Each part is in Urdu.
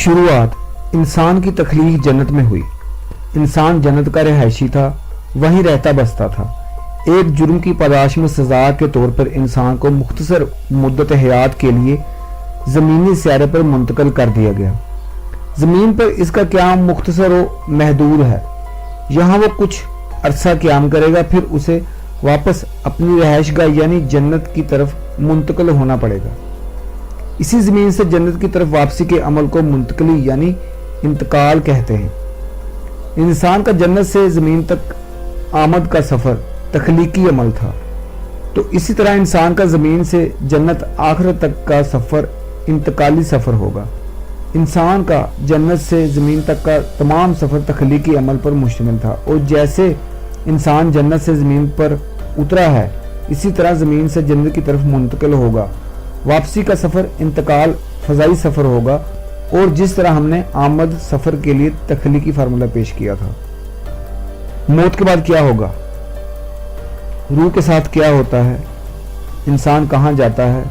شروعات انسان کی تخلیق جنت میں ہوئی۔ انسان جنت کا رہائشی تھا، وہیں رہتا بستا تھا۔ ایک جرم کی پاداش میں سزا کے طور پر انسان کو مختصر مدت حیات کے لیے زمینی سیارے پر منتقل کر دیا گیا۔ زمین پر اس کا قیام مختصر و محدود ہے۔ یہاں وہ کچھ عرصہ قیام کرے گا، پھر اسے واپس اپنی رہائش گاہ یعنی جنت کی طرف منتقل ہونا پڑے گا۔ اسی زمین سے جنت کی طرف واپسی کے عمل کو منتقلی یعنی انتقال کہتے ہیں۔ انسان کا جنت سے زمین تک آمد کا سفر تخلیقی عمل تھا، تو اسی طرح انسان کا زمین سے جنت آخرت تک کا سفر انتقالی سفر ہوگا۔ انسان کا جنت سے زمین تک کا تمام سفر تخلیقی عمل پر مشتمل تھا، اور جیسے انسان جنت سے زمین پر اترا ہے، اسی طرح زمین سے جنت کی طرف منتقل ہوگا۔ واپسی کا سفر انتقال فضائی سفر ہوگا، اور جس طرح ہم نے آمد سفر کے لیے تخلیقی فارمولہ پیش کیا تھا۔ موت کے بعد کیا ہوگا؟ روح کے ساتھ کیا ہوتا ہے؟ انسان کہاں جاتا ہے؟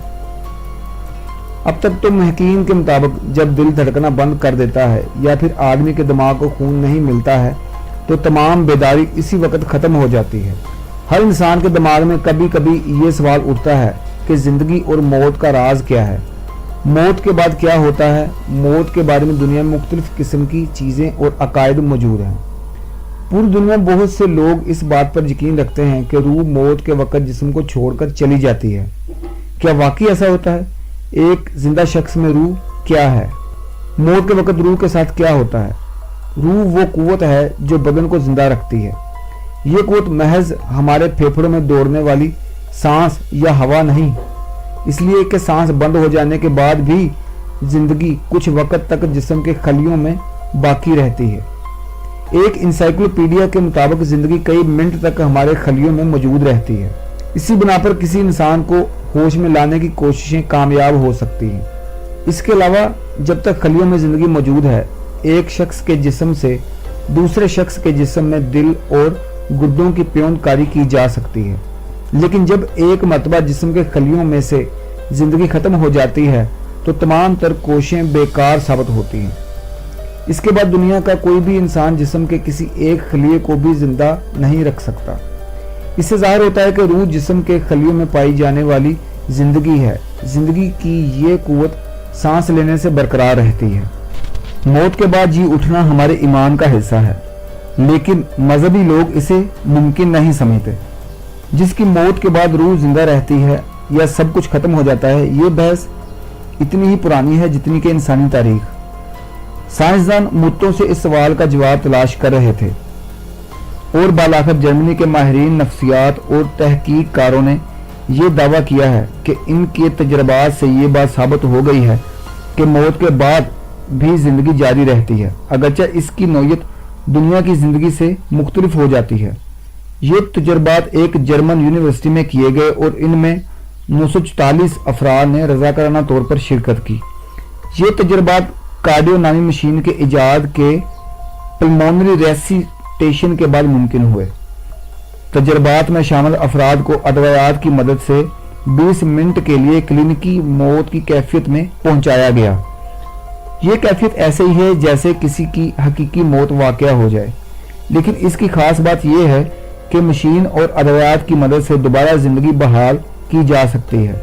اب تک تو محققین کے مطابق جب دل دھڑکنا بند کر دیتا ہے یا پھر آدمی کے دماغ کو خون نہیں ملتا ہے تو تمام بیداری اسی وقت ختم ہو جاتی ہے۔ ہر انسان کے دماغ میں کبھی کبھی یہ سوال اٹھتا ہے کہ زندگی اور موت کا راز کیا ہے؟ موت کے بعد کیا ہوتا ہے؟ موت کے بارے میں دنیا میں مختلف قسم کی چیزیں اور عقائد موجود ہیں۔ پوری دنیا میں بہت سے لوگ اس بات پر یقین رکھتے ہیں کہ روح موت کے وقت جسم کو چھوڑ کر چلی جاتی ہے۔ کیا واقعی ایسا ہوتا ہے؟ ایک زندہ شخص میں روح کیا ہے؟ موت کے وقت روح کے ساتھ کیا ہوتا ہے؟ روح وہ قوت ہے جو بدن کو زندہ رکھتی ہے۔ یہ قوت محض ہمارے پھیپھڑوں میں دوڑنے والی سانس یا ہوا نہیں، اس لیے کہ سانس بند ہو جانے کے بعد بھی زندگی کچھ وقت تک جسم کے خلیوں میں باقی رہتی ہے۔ ایک انسائکلوپیڈیا کے مطابق زندگی کئی منٹ تک ہمارے خلیوں میں موجود رہتی ہے۔ اسی بنا پر کسی انسان کو ہوش میں لانے کی کوششیں کامیاب ہو سکتی ہیں۔ اس کے علاوہ جب تک خلیوں میں زندگی موجود ہے، ایک شخص کے جسم سے دوسرے شخص کے جسم میں دل اور گردوں کی پیوند کاری کی جا سکتی ہے، لیکن جب ایک مرتبہ جسم کے خلیوں میں سے زندگی ختم ہو جاتی ہے تو تمام تر کوششیں بیکار ثابت ہوتی ہیں۔ اس کے بعد دنیا کا کوئی بھی انسان جسم کے کسی ایک خلیے کو بھی زندہ نہیں رکھ سکتا۔ اس سے ظاہر ہوتا ہے کہ روح جسم کے خلیوں میں پائی جانے والی زندگی ہے۔ زندگی کی یہ قوت سانس لینے سے برقرار رہتی ہے۔ موت کے بعد جی اٹھنا ہمارے ایمان کا حصہ ہے، لیکن مذہبی لوگ اسے ممکن نہیں سمجھتے۔ جس کی موت کے بعد روح زندہ رہتی ہے یا سب کچھ ختم ہو جاتا ہے، یہ بحث اتنی ہی پرانی ہے جتنی کہ انسانی تاریخ۔ سائنسدان مدتوں سے اس سوال کا جواب تلاش کر رہے تھے، اور بالآخر جرمنی کے ماہرین نفسیات اور تحقیق کاروں نے یہ دعویٰ کیا ہے کہ ان کے تجربات سے یہ بات ثابت ہو گئی ہے کہ موت کے بعد بھی زندگی جاری رہتی ہے، اگرچہ اس کی نوعیت دنیا کی زندگی سے مختلف ہو جاتی ہے۔ یہ تجربات ایک جرمن یونیورسٹی میں کیے گئے اور ان میں 944 افراد نے رضاکارانہ طور پر شرکت کی۔ یہ تجربات کارڈیو نامی مشین کے ایجاد کے پلمونری ریسیٹیشن کے بعد ممکن ہوئے۔ تجربات میں شامل افراد کو ادویات کی مدد سے 20 منٹ کے لیے کلینکی موت کی کیفیت میں پہنچایا گیا۔ یہ کیفیت ایسے ہی ہے جیسے کسی کی حقیقی موت واقع ہو جائے، لیکن اس کی خاص بات یہ ہے کہ مشین اور ادویات کی مدد سے دوبارہ زندگی بحال کی جا سکتی ہے۔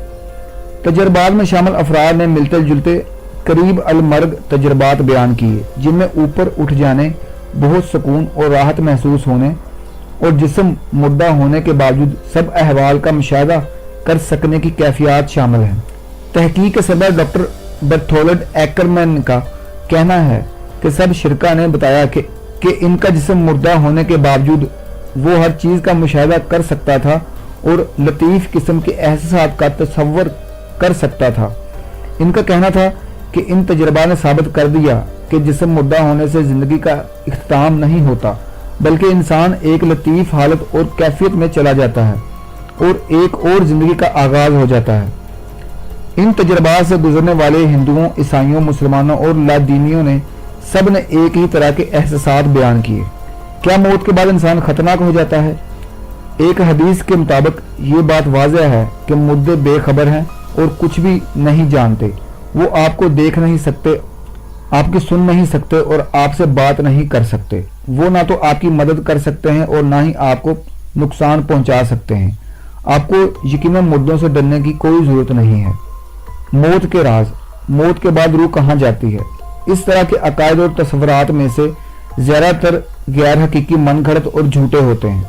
تجربات میں شامل افراد نے ملتے جلتے قریب المرگ تجربات بیان کیے، جن میں اوپر اٹھ جانے، بہت سکون اور راحت محسوس ہونے اور جسم مردہ ہونے کے باوجود سب احوال کا مشاہدہ کر سکنے کی کیفیات شامل ہیں۔ تحقیق کے سربراہ ڈاکٹر برتھولڈ ایکرمین کا کہنا ہے کہ سب شرکا نے بتایا کہ ان کا جسم مردہ ہونے کے باوجود وہ ہر چیز کا مشاہدہ کر سکتا تھا اور لطیف قسم کے احساسات کا تصور کر سکتا تھا۔ ان کا کہنا تھا کہ ان تجربات نے ثابت کر دیا کہ جسم مردہ ہونے سے زندگی کا اختتام نہیں ہوتا، بلکہ انسان ایک لطیف حالت اور کیفیت میں چلا جاتا ہے اور ایک اور زندگی کا آغاز ہو جاتا ہے۔ ان تجربات سے گزرنے والے ہندوؤں، عیسائیوں، مسلمانوں اور لادینیوں نے سب نے ایک ہی طرح کے احساسات بیان کیے۔ کیا موت کے بعد انسان خطرناک ہو جاتا ہے؟ ایک حدیث کے مطابق یہ بات واضح ہے کہ مردے بے خبر ہیں اور کچھ بھی نہیں جانتے، وہ آپ کو دیکھ نہیں سکتے آپ کی سن نہیں سکتے اور آپ سے بات نہیں کر سکتے۔ وہ نہ تو آپ کی مدد کر سکتے ہیں اور نہ ہی آپ کو نقصان پہنچا سکتے ہیں۔ آپ کو یقیناً مردوں سے ڈرنے کی کوئی ضرورت نہیں ہے۔ موت کے راز، موت کے بعد روح کہاں جاتی ہے؟ اس طرح کے عقائد اور تصورات میں سے زیادہ تر غیر حقیقی، من گھڑت اور جھوٹے ہوتے ہیں۔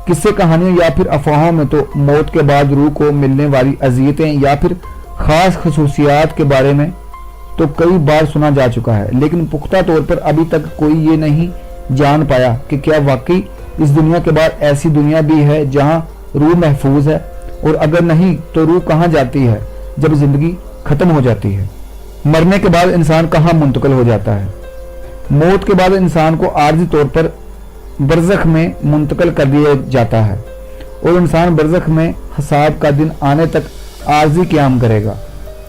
قصے کہانیوں یا پھر افواہوں میں تو موت کے بعد روح کو ملنے والی اذیتیں یا پھر خاص خصوصیات کے بارے میں تو کئی بار سنا جا چکا ہے، لیکن پختہ طور پر ابھی تک کوئی یہ نہیں جان پایا کہ کیا واقعی اس دنیا کے بعد ایسی دنیا بھی ہے جہاں روح محفوظ ہے، اور اگر نہیں تو روح کہاں جاتی ہے جب زندگی ختم ہو جاتی ہے؟ مرنے کے بعد انسان کہاں منتقل ہو جاتا ہے؟ موت کے بعد انسان کو عارضی طور پر برزخ میں منتقل کر دیا جاتا ہے، اور انسان برزخ میں حساب کا دن آنے تک عارضی قیام کرے گا۔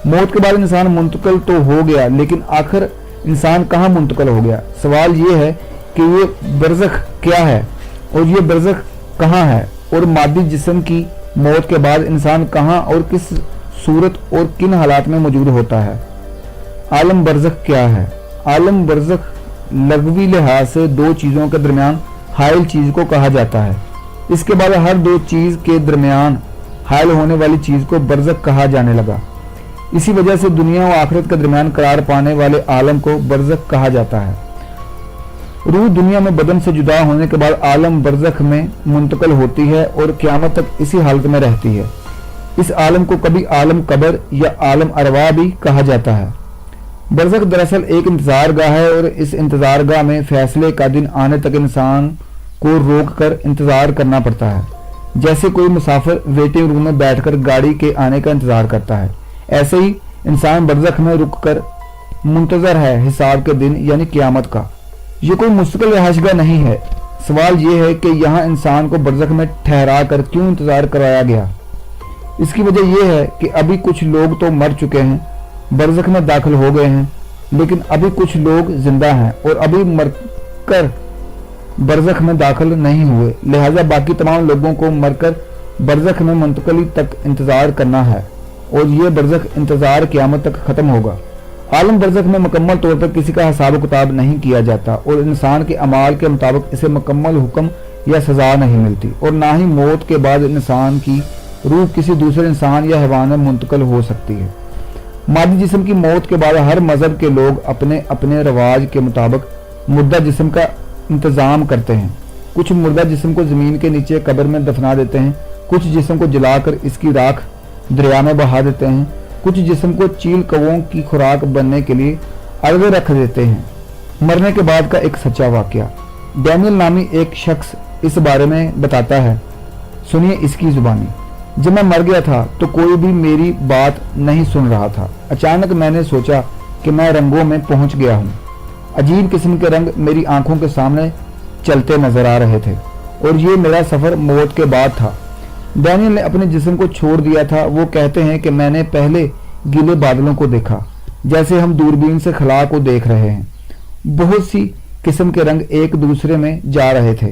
موت کے بعد انسان منتقل تو ہو گیا، لیکن آخر انسان کہاں منتقل ہو گیا؟ سوال یہ ہے کہ یہ برزخ کیا ہے اور یہ برزخ کہاں ہے، اور مادی جسم کی موت کے بعد انسان کہاں اور کس صورت اور کن حالات میں موجود ہوتا ہے؟ عالم برزخ کیا ہے؟ عالم برزخ لغوی لحاظ سے دو چیزوں کے درمیان حائل چیز کو کہا جاتا ہے۔ اس کے بعد ہر دو چیز کے درمیان حائل ہونے والی چیز کو برزخ کہا جانے لگا۔ اسی وجہ سے دنیا و آخرت کے درمیان قرار پانے والے عالم کو برزخ کہا جاتا ہے۔ روح دنیا میں بدن سے جدا ہونے کے بعد عالم برزخ میں منتقل ہوتی ہے اور قیامت تک اسی حالت میں رہتی ہے۔ اس عالم کو کبھی عالم قبر یا عالم ارواح بھی کہا جاتا ہے۔ برزخ دراصل ایک انتظار گاہ ہے، اور اس انتظار گاہ میں فیصلے کا دن آنے تک انسان کو روک کر انتظار کرنا پڑتا ہے۔ جیسے کوئی مسافر ویٹنگ روم میں بیٹھ کر گاڑی کے آنے کا انتظار کرتا ہے، ایسے ہی انسان برزخ میں رک کر منتظر ہے حساب کے دن یعنی قیامت کا۔ یہ کوئی مستقل رہائش گاہ نہیں ہے۔ سوال یہ ہے کہ یہاں انسان کو برزخ میں ٹھہرا کر کیوں انتظار کروایا گیا؟ اس کی وجہ یہ ہے کہ ابھی کچھ لوگ تو مر چکے ہیں، برزخ میں داخل ہو گئے ہیں، لیکن ابھی کچھ لوگ زندہ ہیں اور ابھی مر کر برزخ میں داخل نہیں ہوئے، لہذا باقی تمام لوگوں کو مر کر برزخ میں منتقلی تک انتظار کرنا ہے، اور یہ برزخ انتظار قیامت تک ختم ہوگا۔ عالم برزخ میں مکمل طور پر کسی کا حساب و کتاب نہیں کیا جاتا، اور انسان کے اعمال کے مطابق اسے مکمل حکم یا سزا نہیں ملتی، اور نہ ہی موت کے بعد انسان کی روح کسی دوسرے انسان یا حیوان میں منتقل ہو سکتی ہے۔ مادی جسم کی موت کے بعد ہر مذہب کے لوگ اپنے اپنے رواج کے مطابق مردہ جسم کا انتظام کرتے ہیں۔ کچھ مردہ جسم کو زمین کے نیچے قبر میں دفنا دیتے ہیں، کچھ جسم کو جلا کر اس کی راکھ دریا میں بہا دیتے ہیں، کچھ جسم کو چیل کووں کی خوراک بننے کے لیے الگ رکھ دیتے ہیں۔ مرنے کے بعد کا ایک سچا واقعہ۔ ڈینیل نامی ایک شخص اس بارے میں بتاتا ہے، سنیے اس کی زبانی۔ جب میں مر گیا تھا تو کوئی بھی میری بات نہیں سن رہا تھا۔ اچانک میں نے سوچا کہ میں رنگوں میں پہنچ گیا ہوں۔ عجیب قسم کے رنگ میری آنکھوں کے سامنے چلتے نظر آ رہے تھے، اور یہ میرا سفر موت کے بعد تھا۔ ڈینیل نے اپنے جسم کو چھوڑ دیا تھا۔ وہ کہتے ہیں کہ میں نے پہلے گیلے بادلوں کو دیکھا، جیسے ہم دوربین سے خلا کو دیکھ رہے ہیں۔ بہت سی قسم کے رنگ ایک دوسرے میں جا رہے تھے،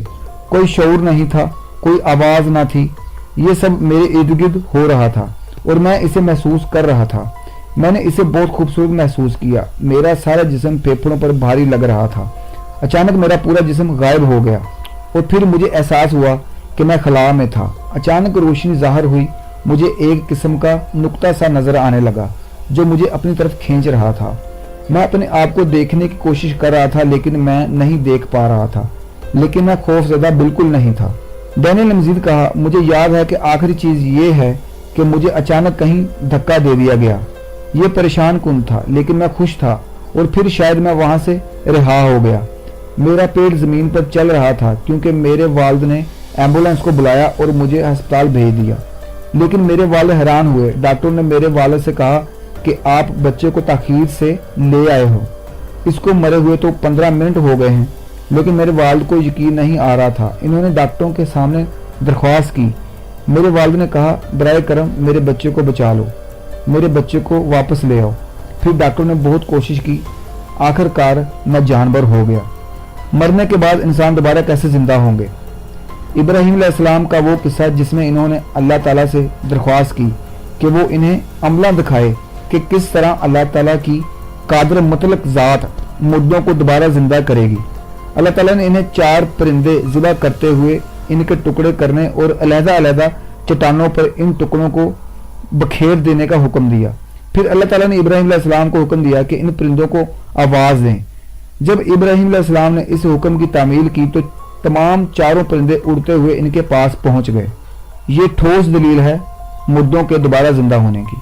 کوئی شعور نہیں تھا، کوئی آواز نہ تھی، یہ سب میرے ارد گرد ہو رہا تھا اور میں اسے محسوس کر رہا تھا۔ میں نے اسے بہت خوبصورت محسوس کیا۔ میرا سارا جسم پھیپھڑوں پر بھاری لگ رہا تھا۔ اچانک میرا پورا جسم غائب ہو گیا، اور پھر مجھے احساس ہوا کہ میں خلا میں تھا۔ اچانک روشنی ظاہر ہوئی، مجھے ایک قسم کا نقطہ سا نظر آنے لگا جو مجھے اپنی طرف کھینچ رہا تھا۔ میں اپنے آپ کو دیکھنے کی کوشش کر رہا تھا، لیکن میں نہیں دیکھ پا رہا تھا، لیکن میں خوف زدہ بالکل نہیں تھا۔ ڈینیل نے مزید کہا، مجھے یاد ہے کہ آخری چیز یہ ہے کہ مجھے اچانک کہیں دھکا دے دیا گیا۔ یہ پریشان کن تھا، لیکن میں خوش تھا، اور پھر شاید میں وہاں سے رہا ہو گیا۔ میرا پیٹ زمین پر چل رہا تھا کیونکہ میرے والد نے ایمبولینس کو بلایا اور مجھے ہسپتال بھیج دیا، لیکن میرے والد حیران ہوئے۔ ڈاکٹر نے میرے والد سے کہا کہ آپ بچے کو تاخیر سے لے آئے ہو، اس کو مرے ہوئے تو 15 منٹ ہو گئے ہیں، لیکن میرے والد کو یقین نہیں آ رہا تھا۔ انہوں نے ڈاکٹروں کے سامنے درخواست کی۔ میرے والد نے کہا، برائے کرم میرے بچے کو بچا لو، میرے بچے کو واپس لے آؤ۔ پھر ڈاکٹر نے بہت کوشش کی، آخر کار میں جانبر ہو گیا۔ مرنے کے بعد انسان دوبارہ کیسے زندہ ہوں گے؟ ابراہیم علیہ السلام کا وہ قصہ جس میں انہوں نے اللہ تعالیٰ سے درخواست کی کہ وہ انہیں عملہ دکھائے کہ کس طرح اللہ تعالیٰ کی قادر مطلق ذات مردوں کو دوبارہ زندہ کرے گی۔ اللہ تعالیٰ نے انہیں 4 پرندے ذبح کرتے ہوئے ان کے ٹکڑے کرنے اور علیحدہ علیحدہ چٹانوں پر ان ٹکڑوں کو بکھیر دینے کا حکم دیا۔ پھر اللہ تعالیٰ نے ابراہیم علیہ السلام کو حکم دیا کہ ان پرندوں کو آواز دیں۔ جب ابراہیم علیہ السلام نے اس حکم کی تعمیل کی تو تمام 4 پرندے اڑتے ہوئے ان کے پاس پہنچ گئے۔ یہ ٹھوس دلیل ہے مردوں کے دوبارہ زندہ ہونے کی۔